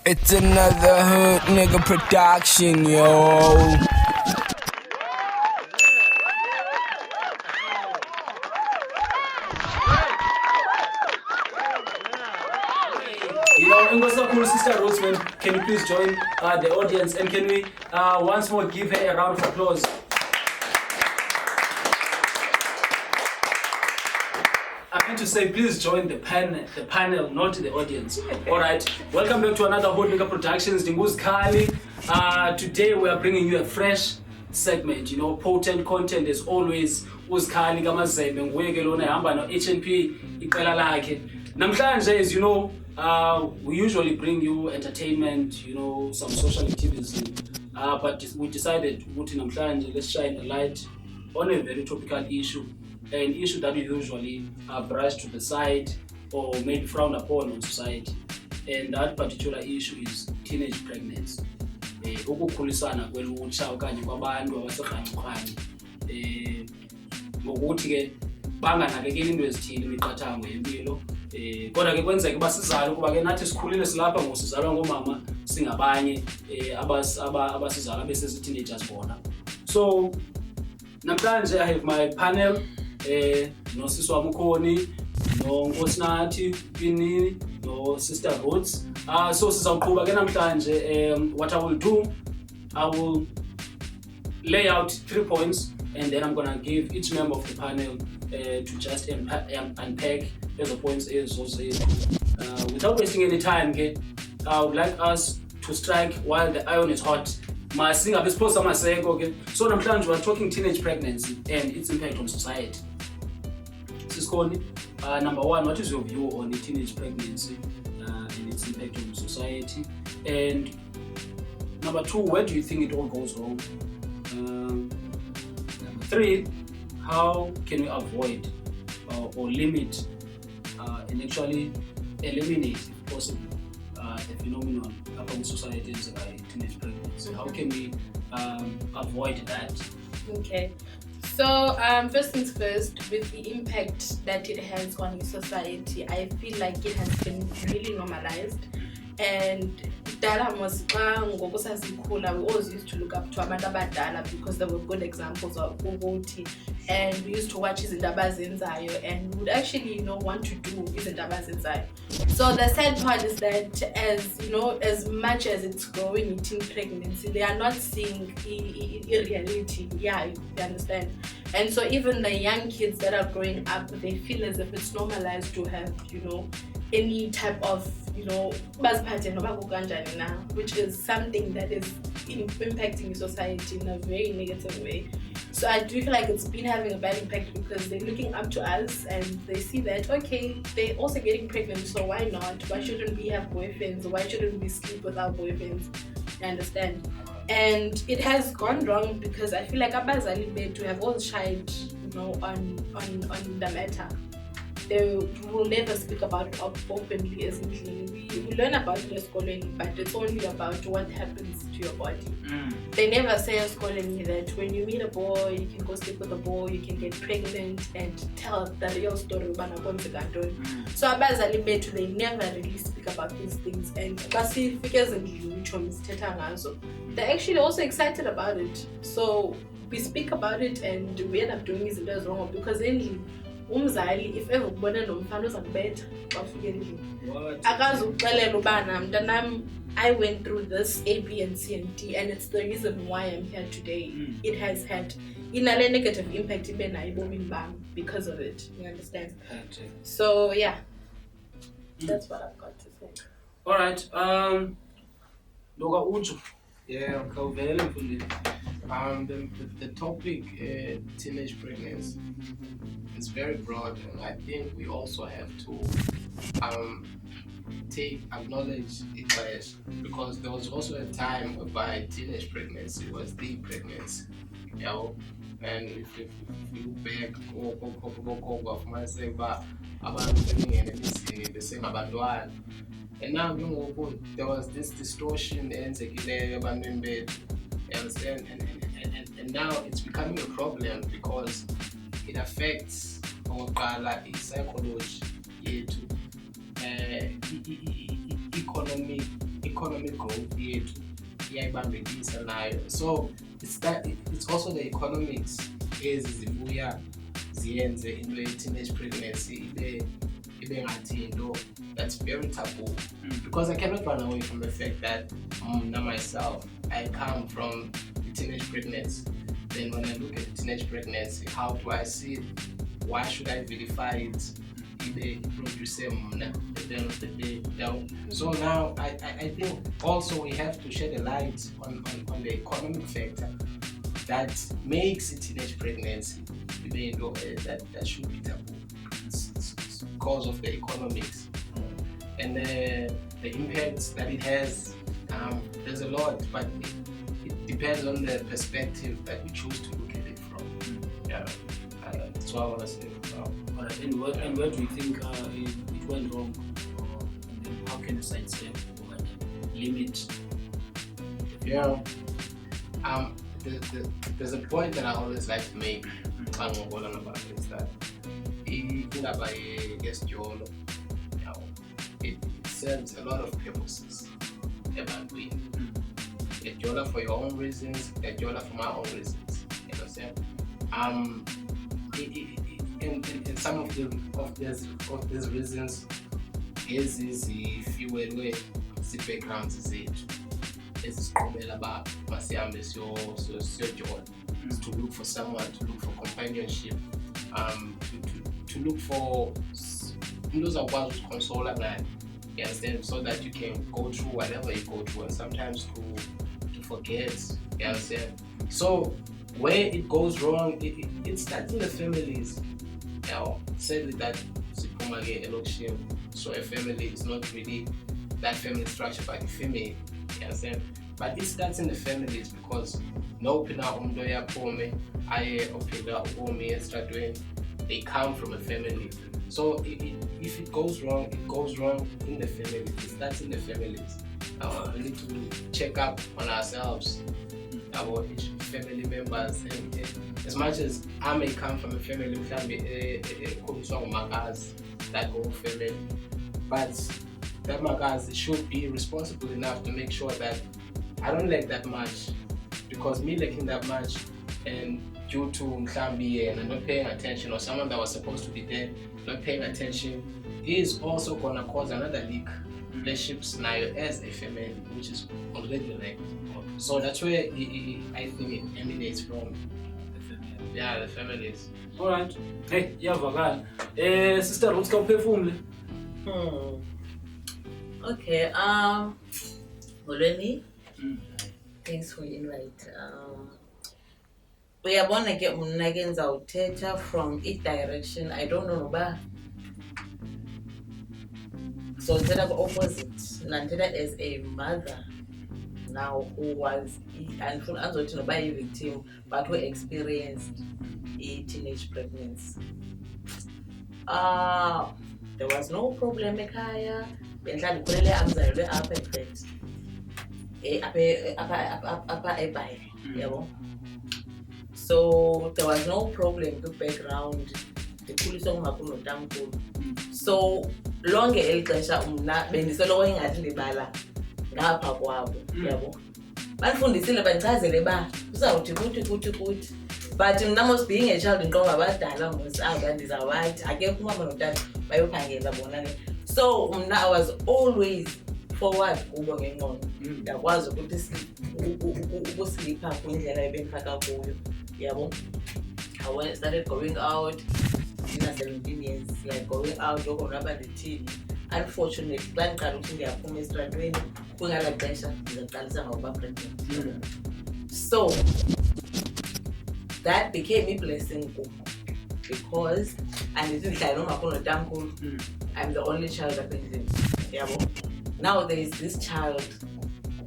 It's another hood nigga production, yo. You know, in Sistah Roots, man, can you please join the audience, and can we once more give her a round of applause? I meant to say, please join the panel, not the audience. All right, welcome back to another Athi Zikhali Productions. Zikhali. Today we are bringing you a fresh segment. You know, potent content as always. Zikhali kamazembe nguye ke lona ehamba no HNP iqela lakhe. Namhlanje, as you know, we usually bring you entertainment, you know, some social activities, but we decided let's shine a light on a very topical issue, an issue that we usually brush to the side or maybe frowned upon on society. And that particular issue is teenage pregnancy. Ukukhulisana kwelutsha okanye kwabantu abasekhanyikhanye ngokuthi ke banganakekeli into ezithile imiqathango yempilo. Kodwa ke kwenzeka uba sizalo kuba ke nathi sikhulile silapha ngosizalwa ngomama singabanye abasizala bese teenagers bona. So namhlanje I have my panel no sisi wami ukhoni no Nkosinathi Pinini no Sistah Roots. So sizawuqhuba ke namhlanje what I will do, I will lay out 3 points and then I'm going to give each member of the panel to just unpack the points without wasting any time. I would like us to strike while the iron is hot. So namhlanje we're talking teenage pregnancy and its impact on society. Sis Corney, number one, what is your view on the teenage pregnancy and its impact on society? And number two, where do you think it all goes wrong? Number three, how can we avoid or limit and actually eliminate, if possible, the phenomenon among society is teenage pregnancy? How can we avoid that? Okay. So first things first, with the impact that it has on society, I feel like it has been really normalized. And Dala was we always used to look up to abantu abadala because they were good examples of Ugoti, and we used to watch izindaba zenzayo and would actually, you know, want to do izindaba zenzayo. So the sad part is that, as you know, as much as it's growing in teen pregnancy, they are not seeing reality. Yeah, you understand. And so even the young kids that are growing up, they feel as if it's normalized to have, you know, any type of, you know, which is something that is impacting society in a very negative way. So I do feel like it's been having a bad impact because they're looking up to us and they see that, okay, they're also getting pregnant, so why not? Why shouldn't we have boyfriends? Why shouldn't we sleep with our boyfriends? I understand. And it has gone wrong because I feel like abazali bethu have all shied, you know, on the matter. They will never speak about it openly as we learn about it as schooling, but it's only about what happens to your body. They never say as schooling that when you meet a boy, you can go sleep with a boy, you can get pregnant and tell the real story. So abazali bethu, they never really speak about these things, and they're actually also excited about it. So we speak about it and we end up doing these things wrong because then umzali if ever ubona nomfana uzakubetha bafike endlini akazukuxelela ubana mntanami I went through this A, B, and C and D, and it's the reason why I'm here today. It has had inale negative impact ibe nayo ebomini bami because of it. You understand? So yeah, that's what I've got to say. All right. Loka uju. Yeah, Kawuvele mfundisi. The topic, teenage pregnancy, is very broad, and I think we also have to acknowledge it bias, because there was also a time whereby teenage pregnancy was the pregnancy, you know. And if you look back, and now there was this distortion and now it's becoming a problem because it affects psychology, economic economic growth yethu iyayibambekisa nayo. So it's also the economics ezizibuya ziyenze into ye-teenage pregnancy ibe ngathi into that's very taboo. Because I cannot run away from the fact that now myself, I come from the teenage pregnancy. Then when I look at the teenage pregnancy, how do I see it? Why should I vilify it? It produce at the end of the day. So now I think also we have to shed a light on the economic factor that makes a teenage pregnancy that should be taboo. It's because of the economics and the impacts that it has. There's a lot, but it depends on the perspective that we choose to look at it from. Yeah, that's what I want to say. Alright, and where do you think it went wrong? And then how can you sidestep or limit? Yeah. There's a point that I always like to make about is that it serves a lot of purposes. Yola for your own reasons, Yola for my own reasons. You understand? And some of these reasons is if you were the backgrounds zethu eziqhubela abantu masihambe siyojola to look for someone, to look for companionship, to look for into ozawukwazi uziconsola nayo. You understand? So that you can go through whatever you go through, and sometimes to forget. You understand? So where it goes wrong, it starts in the families. Sadly that so a family is not really that family structure by the female. You understand? But it starts in the families because they come from a family. So if it goes wrong, it goes wrong in the family. It starts in the families. We need to check up on ourselves, our each family members. And as much as I may come from a family, that whole family, but that magazi should be responsible enough to make sure that I don't lack that much, because me lacking that much and due to Mklambi and not paying attention, or someone that was supposed to be there not paying attention, is also gonna cause another leak relationship scenario as a family, which is already like. So that's where I think it emanates from. Yeah, the families. Alright. Hey, iyavakala. Sistah Roots kawuphefumule. Okay, Molweni. Thanks for the invite. Uyabona ke mna ke ngizawuthetha from each direction. I don't know noba. So ngithetha opposite. Nanthetha as a mother now who was and anzothi noba victim but who experienced a teenage pregnancy. There was no problem ekhaya. Benhlala ngikhulele amzalelwe apha eFest. Apha eBhayi, yabo. So there was no problem to background. Ndikhuliswe ngumakhulu notamkhulu. So lonke elixesha mna bendisoloko ingathi ndibala ngapha kwabo, yabo. Bandifundisile bandichazele ba uzawuthi kuthi. But mna mos being a child ndiqonga abadala mos aba ndizawathi akekho umama notata bayophangela bona ke. So mna I was always forward kubo ngengqondo. Ndakwazi ukuthi ukuslipha kwindlela ebendifaka kuyo, yabo. I started going out in 17 years, like going out okonwaba ndithini. Unfortunately, xa ndiqala ukuthi ndiyaphuma esitratweni kungala xesha ndizaqalisa ngokuba pregnant. So that became a blessing because I didn't try no I'm the only child up in this. Now there is this child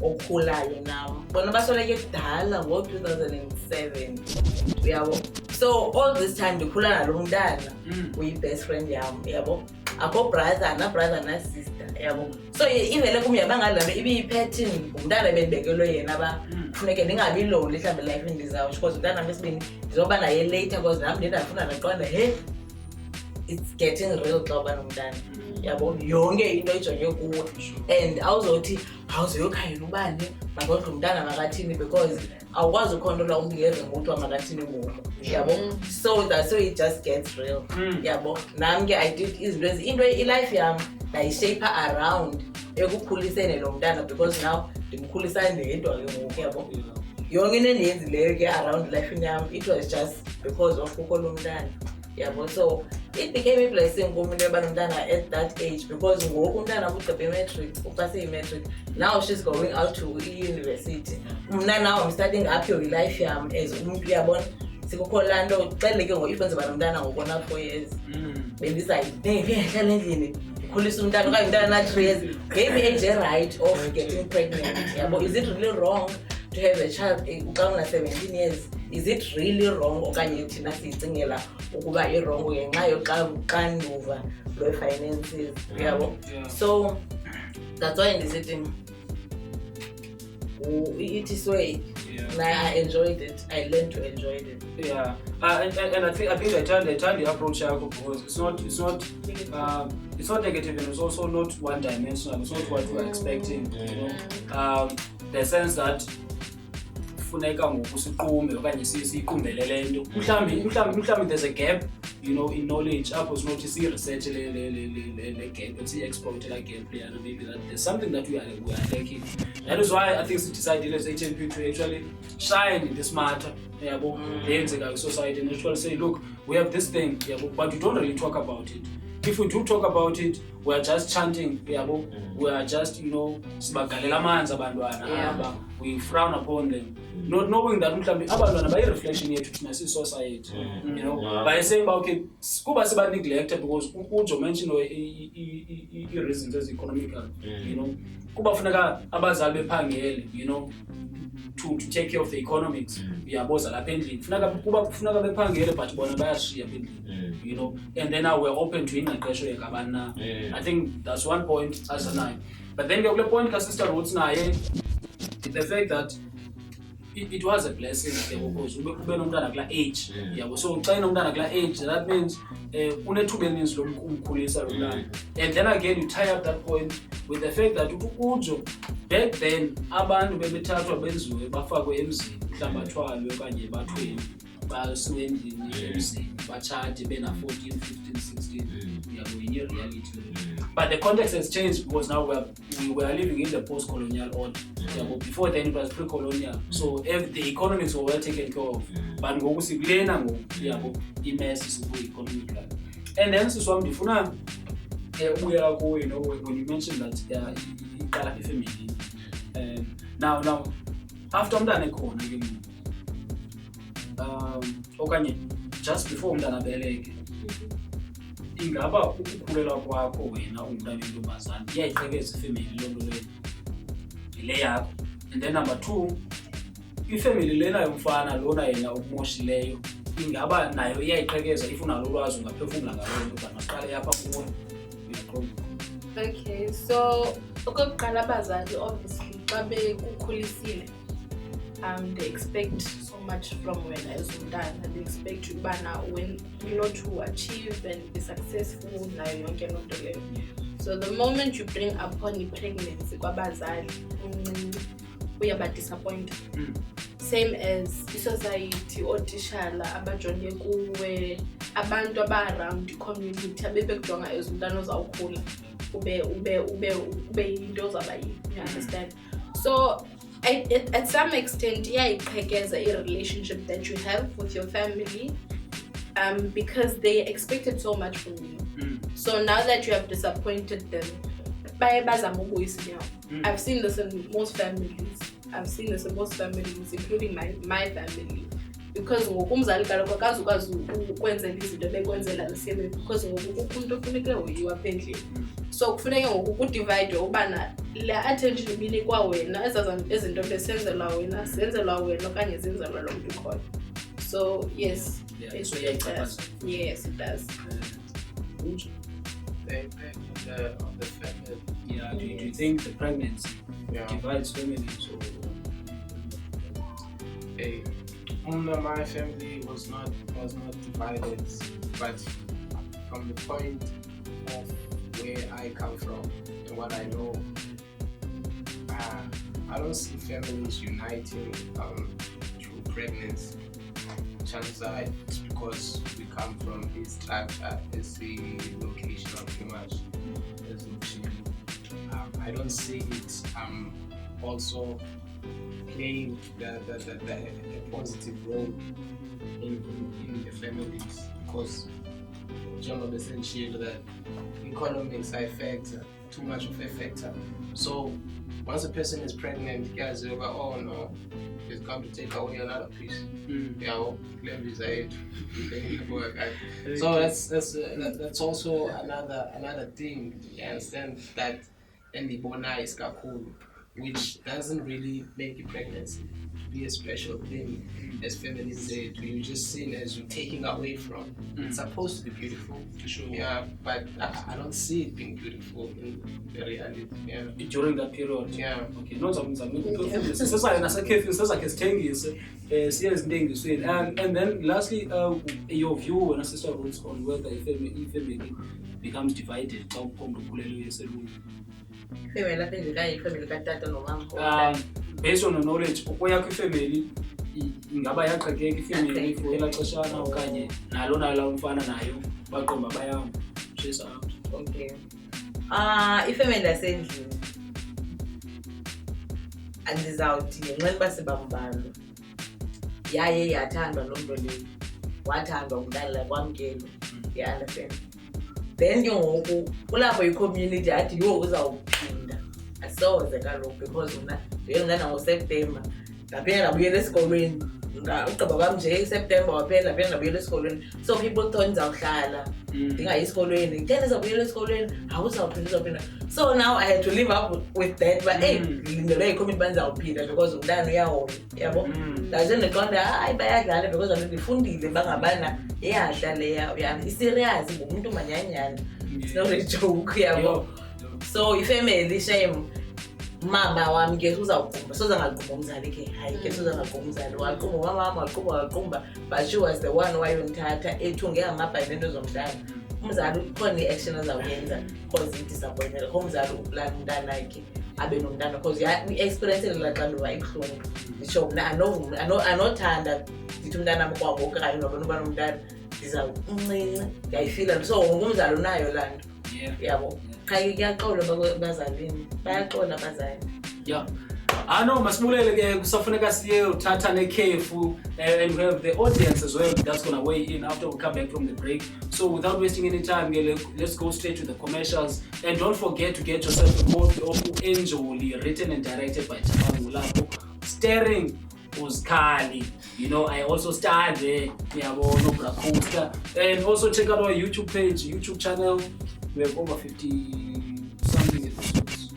okhulayo now. Bona basoleke kudala ngo 2007. So all this time ndikhula nalo mntana uyi best friend yam, yabo. Akho brother na sister, yabo. So ivele kum yabangalalo ibiyi-pattern umntana bendibekelwe yena ba kufuneke ndingabi lonely mhlawumbe life ndizawusho because umntana wesibini ndizoba naye later because nami ndafuna naqonda it's getting real xa uba nomntana yabo yonke into ijonge kuwe and awuzothi awuzoyokhangela ubani makodwa umntana makathini because awukwazi ukhontrola umntu ngeremote wamakathini ngoku yabo so that's why it just gets real yabo nam ke I did izinto into ilife yam ndayishaper around ekukhuliseni lo mntana because now ndimkhulisa ndedwa ke ngoku yabo yonke into endiyenzileyo ke around life yam it was just because of kukho lo mntana yabo so it became a blessing kumuntu abanomntana at that age because ngoku umntana ugqibe matric upase imatric now she's going out to university mna now I'm starting up your life yam as umuntu yabona sikukho laa nto xelele ke ngoku if wenza banomntana ngokona 4 years bendisayihlala endlini ukhulisa umntana okanye umntana na-3 years gave me age right of getting pregnant yabo is it really wrong to have a child xa una-17 years is it really wrong okanye thina siyicingela ukuba irongo ngenxa yoxanduva lwe-finances yabo so that's why ndisithi it is way I enjoyed it. I learned to enjoy it. Yeah, and I think I turned the approach out because it's not negative and it's also not one-dimensional. It's not what we're expecting. You know, the sense that funeka ngoku siqume okanye siyiqumbele le nto mhlawumbi there's a gap, you know, in knowledge apho sinothi si-research le gap and si-exploit la gap leyana maybe that there's something that we are lacking. That is why I think we decided as HNP to actually shine in this matter yabo leyenzeka society and actually say look, we have this thing yabo but we don't really talk about it. If we do talk about it, we are just chanting yabo, we are just, you know, sibagalela amanzi abantwana we frown upon them, not knowing that mhlawumbi abantwana bayi-reflection yethu thina siyi-society, you know, by saying about okay kuba siba-neglected because ujo mention i-reasons ezi-economical, you know, kuba funeka abazali bephangele, you know, to take care of the economics yaboza lapha endlini kufuneka bephangele but bona bayashiya apha endlini, you know, and then now we're open to ingqeqesho yakabani na. I think that's one point as a nine, but then kule point ka-Sistah Roots naye the fact that it was a blessing because ube nomntana kula age yabo, so xa inomntana kula age that means unethuba elininzi lomkhulisa lo mntana, and then again you tie up that point with the fact that ujo back then abantu bebethathwa benziwe bafakwe emzini mhlawumbi bathwalwe okanye bathweni basiwe endlini emzini batshate bena-14 15 16 yabo inye reality. But the context has changed because now we were living in the post-colonial order. Before then it was pre-colonial, so the economics were well taken care of. But ngoku sikulena ngoku imesi siku-economical. And then siswam ndifuna ubuyela kuwe, you know, when you mentioned that iqala ifamily. Now after umntana ekhona ke okanye just before umntana abeleke, ingaba ukukhulela kwakho wena umntana wentombazana iyayiqhekeza ifamily loo nto leyo yile yakho? And then number 2, ifamily lena yomfana lona yena ukumoshileyo ingaba nayo iyayiqhekeza if unalo lwazi ungaphefumla ngaloo nto but masiqale yapha kuwe. Okay, so okokuqala abazali obviously xa bekukhulisile they expect so much from wena as umntana. They expect ubana when you know to achieve and be successful nayo yonke loo nto leyo. So the moment you bring upon i-pregnancy kwabazali uyaba-disappointed. Same as i-society, ootitshala abajonge kuwe, abantu aba-around i-community abebekujonga as umntana ozawukhula ube yinto ozawuba yiyo, you understand? So at some extent iyayiqhekeza i-relationship that you have with your family because they expected so much from you. So now that you have disappointed them, I've seen this in most families. Including my family. Because ngoku umzali kaloku akazukwazi ukwenzela izinto ebekwenzela msebenzi because ngoku kukho umuntu ofuneke hoyiwe apha endlini. So kufuneke ngoku kudivide ubana le attention ibinikwa wena ezinto besenzelwa wena zenzelwa wena okanye zenzelwa lo mntu ukhoyo. So yes, so iyayichaphazela. Yes, it does. The impact of the family. Yeah, do you think the pregnancy divides families? My family was not divided, but from the point of where I come from and what I know, I don't see families uniting through pregnancy. Chances are it's because we come from this structure, it's the location of too much resolution. I don't see it also playing the positive role in the families, because John essentially that economics are a factor, too much of a factor. So once a person is pregnant, guys are like, oh no, it's come to take away another piece. So that's also another thing. You understand that, and the bona is kakulu, which doesn't really make a pregnancy be a special thing, as families say. You just seen as you taking away from. It's supposed to be beautiful, Sure. yeah, but I don't see it being beautiful in the reality. Yeah. During that period. Yeah. Okay, no and then lastly, your view when Sistah Roots on whether a family becomes divided. Based on the knowledge, family ingaba yaqhekeka ifamily for ela xeshana okanye nalo umfana nayo baqomba bayama chase out. Okay. Ifamily yasendlini andizawuthi ngenxa uba sibambalo yaye yathandwa loo nto leyo, wathandwa umntana kwamkelwa, you understand. Then ke ngoku kulapho i-community athi yho uzawuphinda, asoze kaloku because mna ndiyengana ngoSeptember ndaphinda ndabuyela esikolweni, ugqiba kwam nje iSeptember waphela ndaphinda ndabuyela esikolweni. So people thought ndizawuhlala ndingayi esikolweni, then ndizawubuyela esikolweni uzawuphinda. So now I had to live up with that, but lindelwe yi-community uba ndizawuphinda because umntana uyahoya, yabo. Ndaze ndiqonda hayi bayadlala because ndifundile bangabana iyadla leya, iserious ngumntu manyanyana, it's not a joke, yabo. So ifamily shame mama wami ke uzawuqumba, soze ngaqumba umzali ke, hayi ke soze ngaqumba umzali, waqumba mama waqumba, but she was the one wayondithatha ethunge amabhayi nento zomntana. Umzali ukhona i-action azawuyenza because i-disappointment, umzali uplan umntana yakhe abe nomntana because i-experience la xanduva ibuhlungu. Nditsho mna anothanda ndithi umntana wam kwangoku okanye noba noba nomntana ndizawumncinci, ndiyayifila. So ngumzali unayo laa nto, yabo. Kuyaxola bazalini, bayaxola abazali. Yeah. No, masibulele ke kusafuneka siye uthatha nekhefu, and we have the audience as well that's going to weigh in after we come back from the break. So without wasting any time, let's go straight to the commercials, and don't forget to get yourself a copy of Angel, written and directed by Tabangu Lapo, starring Zikhali. You know, I also starred there, and also check out our YouTube page, YouTube channel. We have over 50 something episodes.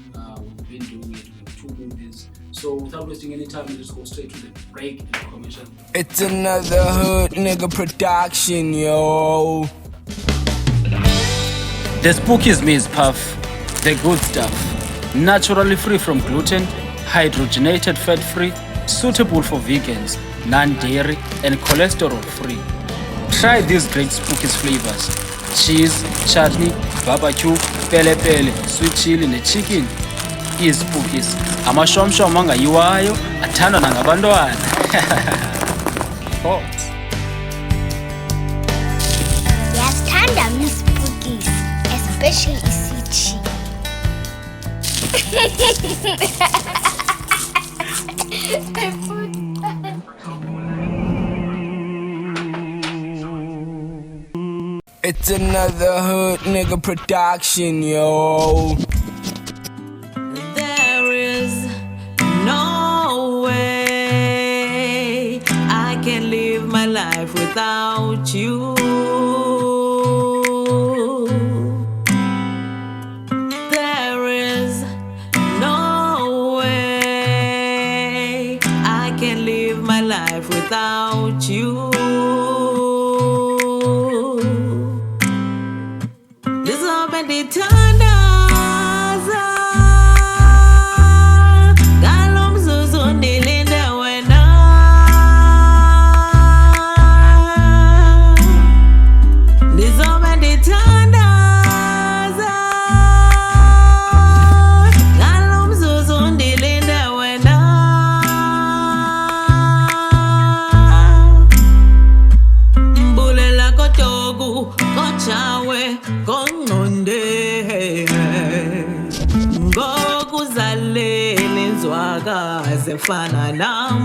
We've been doing it. We have 2 movies. So without wasting any time, let's go straight to the break and the commercial. It's another hood nigga production, yo. The Spookies Maize Puff, the good stuff. Naturally free from gluten, hydrogenated fat-free, suitable for vegans, non-dairy, and cholesterol-free. Try these great Spookies flavors. Cheese, chutney, barbecue, pele, sweet chili ne-chicken. Spookies. Amashomshom angayiwayo athandwa nangabantwana. Yasithanda mi-Spookies, especially isichi. It's another hood nigga production, yo. There is no way I can live my life without you. There is no way I can live my life without you. Nditandaza Ngalomzuzu ndilinde wena, ndizobe ndithandaza wakaze mfana nam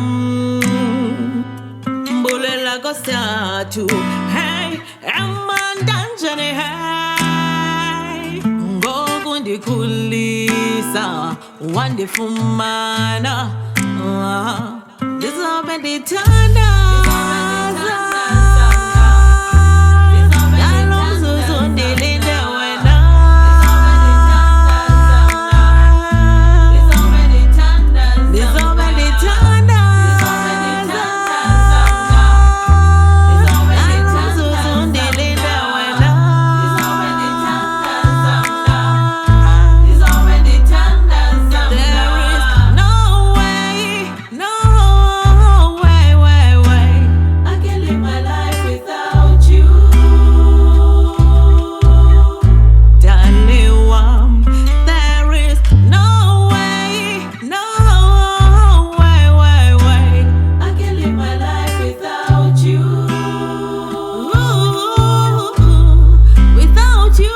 mbulela kosiyathu hey emandanjani hey ngokundikhulisa wandifumana ndizobe ndithandaza Ngalomzuzu ndilinde wena ndizobe ndithandaza Ngalomzuzu ndilinde wena There is no way, no way, I can live my life without you Darling wam, there is no way, I can live my life without you Without you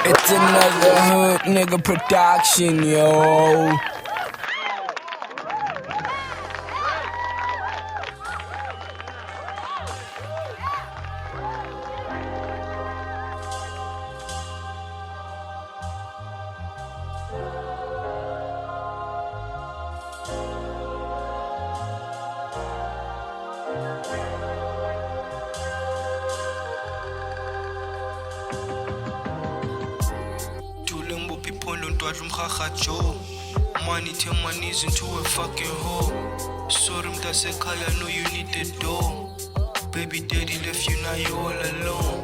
It's another hood nigga production, yo. Tulembo people don't touch Joe. Money turn my knees into a fucking hole. Sorry, mtasekaya, know you need the dough. Baby daddy left you, now you all alone.